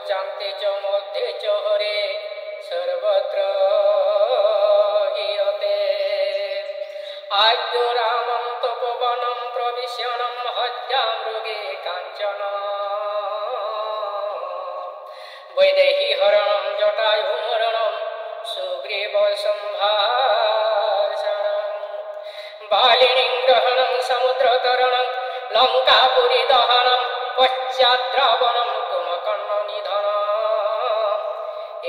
চান্তে চ মধ্যে চ হরে সর্বত্র গীয়তে আদ্য রামম তপবনম প্রবিশ্যনম হত্যা মৃগে কাঞ্চন বৈদেহী হরণম জটায়ু মরণম সুগ্রীব সম্ভাষণম বালিনীং গ্রহণম সমুদ্রতরণম লঙ্কাপুরী দহনম পশ্চাদ্রাবণম কুম্ভকর্ণ নিধনম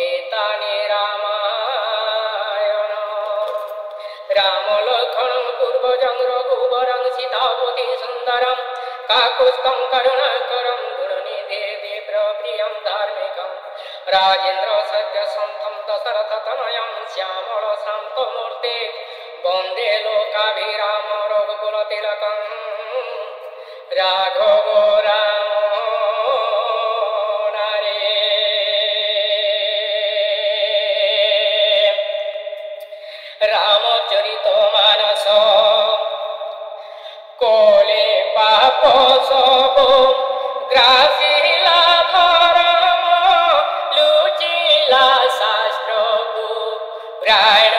এতানি রামায়ণ রাম লক্ষণং পূর্বজং রঘুবরং সীতাপতি সুন্দরম কাকুস্তং করুণাকরং গুণনিধি বিপ্রপ্রিয়ং ধার্মিকং রাজেন্দ্র সত্যসন্ধম দশরথতনয়ং শ্যামল শান্তমূর্তে বন্দে লোকাভিরাম রঘুকুল তিলকং রাঘব রাম নারে রামচরিত মানস কোলে পাপ সব গ্রাসিলা ধরম লুচিলা শাস্ত্র পুরাণ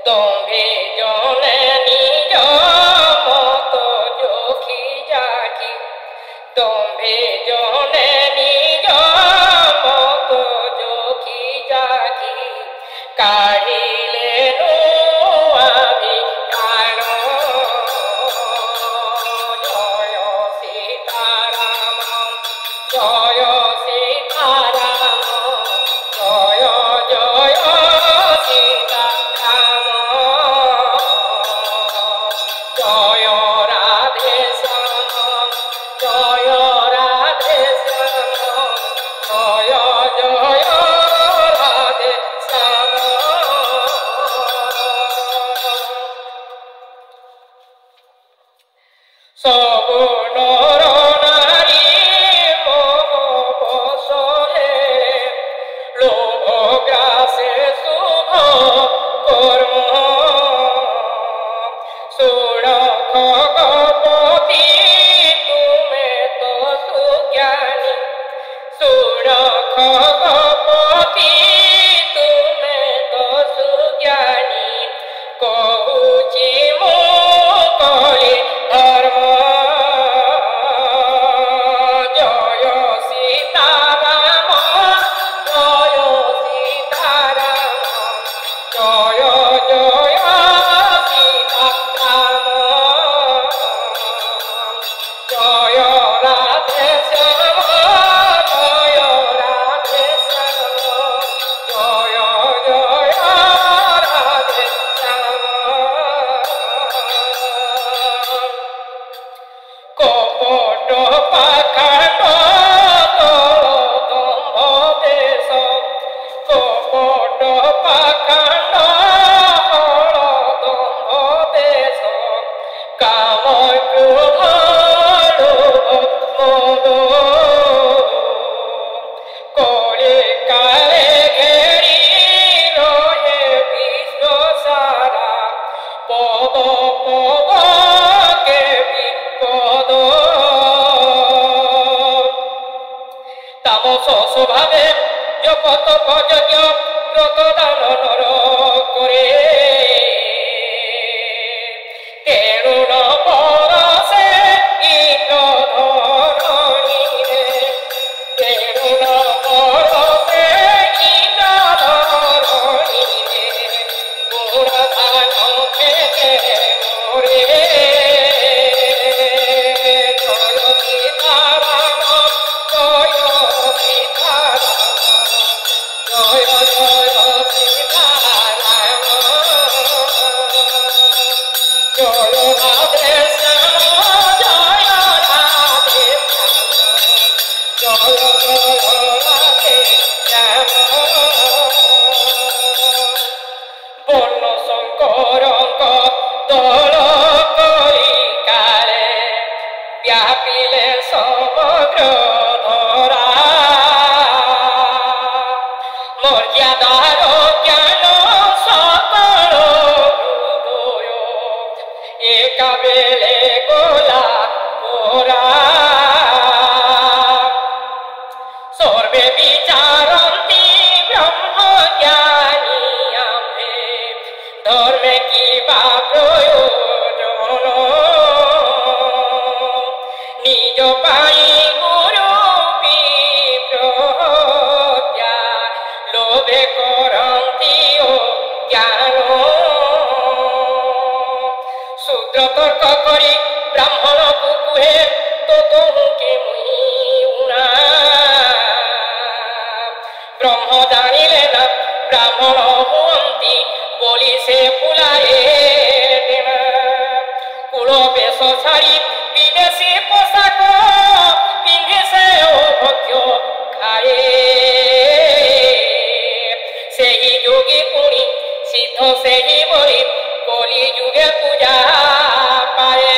দম্ভে জনে নিজ মত যোখি যাকি দম্ভে জনে নিজ মত যোখি যাকি কাঢ়িলেনু আভিধান জয় সীতারাম জয় সীতারাম জয় জয় সীতারাম জয় রাধে শ্যাম জয় রাধে শ্যাম জয় জয় রাধে শ্যাম সব নর নারী মোহ বশে লোভ গ্রাসে শুভ কর্ম ষোড়শ গপতি তুমে তো সুজ্ঞানী ষোড়শ গপতি তুমে তো সুজ্ঞানী কহুচি মু কলি ধর্ম জয় সীতারাম জয় সীতারাম জয় জয় সীতারাম জয় রাধে শ্যাম জয় রাধে শ্যাম জয় জয় রাধে শ্যাম কপট পাখাট দম্ভ দেশ কপট পাখাট দম্ভ দেশ কাম ক্রোধ লোভ মোহ কলে কালে ঘেরি রহে বিশ্ব সারা পদ পদ কে বিপদ তামস স্বভাবে জপত যজ্ঞ ব্রত দান নর করে তেরু ন পরশে ইন্দ্র ধরণীরে তেরু ন পরশে ইন্দ্র ধরণীরে গুণ ধান খেতে মোরে জয় সীতারাম জয় সীতারাম জয় জয় সীতারাম জয় রাধে শ্যাম জয় রাধে শ্যাম জয় জয় রাধে শ্যাম বর্ণ শঙ্করঙ্ক দোল করি কালে ব্যাপিলে সমগ্র ধরা মর্যাদার জ্ঞান সকল হৃদয় একা বেলে গোলা পোরা ବା ପ୍ରୟୋଜନ ନିଜ ପାଇଁ ଗୁରୁ ବିପ୍ରତ୍ୟା ଲୋଭେ କରନ୍ତି ଓ ଜ୍ଞାନ ଶୂଦ୍ର ତର୍କ କରି ବ୍ରାହ୍ମଣକୁ କୁହେ ତ ତହୁକେ ମୁହିଁ ଉଣା ବ୍ରହ୍ମ ଜାଣିଲେ ନା ବ୍ରାହ୍ମଣ ହୁଅନ୍ତି ବୋଲି ସେ ବୁଲାଏ ଟେଣା କୁଳ ବେଶ ଛାଡ଼ି ବିଦେଶୀ ପୋଷାକ ପିନ୍ଧି ସେ ଅଭକ୍ଷ ଖାଏ ସେହି ଯୋଗୀ ପୁଣି ସିଦ୍ଧ ସେହି ବଳି କଲି ଯୁଗେ ପୂଜା ପାଏ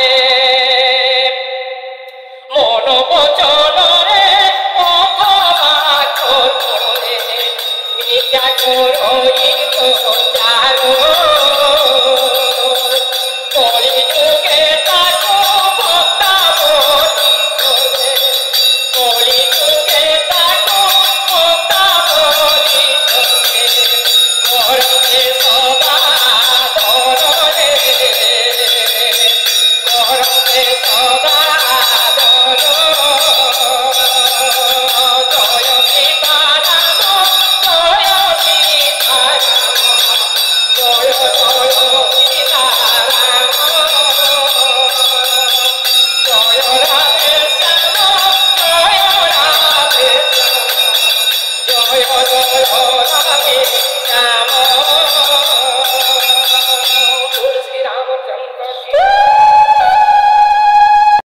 ମନ ବଚନରେ ଅଥବା କର୍ମରେ ମିଥ୍ୟା କରଇ ତ ଚାଲ କଳି ଯୁগে ତାକୁ ଭକ୍ତା ବୋଲି ଶୋଧେ କଳି ଯୁগে ତାକୁ ଭକ୍ତା ବୋଲି ଶୋଧେ କରତେ ସଦା ଧନରେ କରତେ ସଦା ଧର ଜୟ ସୀତାରାମ ଜୟ ସୀତାରାମ ଜୟ ଜୟ ସୀତାରାମ ଜୟ ରାଧେ ଶ୍ୟାମ ଜୟ ରାଧେ ଶ୍ୟାମ ଜୟ ଜୟ ରାଧେ ଶ୍ୟାମ